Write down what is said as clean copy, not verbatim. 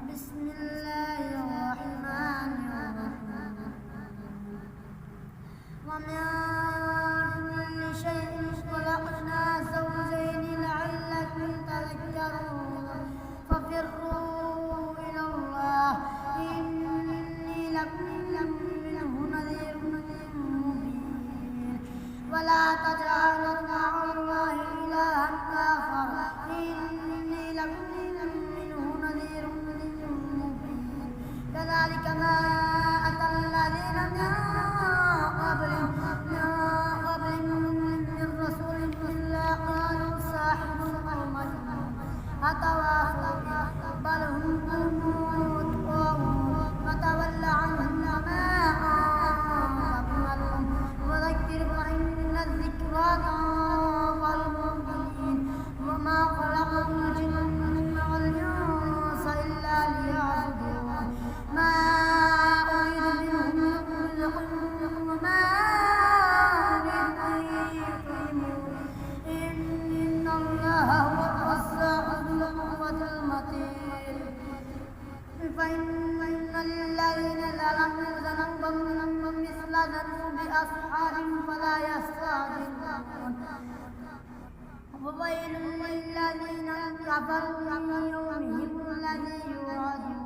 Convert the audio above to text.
بسم الله الرحمن الرحيم ومن كل شيء خلقنا زوجين لعلكم تذكرون ففروا إلى الله إني لكم منه نذير مبين ولا تجعلوا مع الله إلها آخر إني لكم منه نذير مبين كذلك ما أتى الذين من قبلهم من رسول إلا قالوا ساحر أو مجنون أتواصوا به بل هم قوم طاغون فتول عنهم وما أنت بملوم وذكر فإن الذكرى تنفع المؤمنين وما خلقت الجن والإنس إلا ليعبدون ما أريد منهم من رزق وما أريد أن يطعمون إن الله هو الرزاق ذو القوة المتين فإن للذين ظلموا ذنوبا مثل ذنوب أصحابهم فلا يستعجلون وويل للذين كفروا من يومهم الذي يوعدون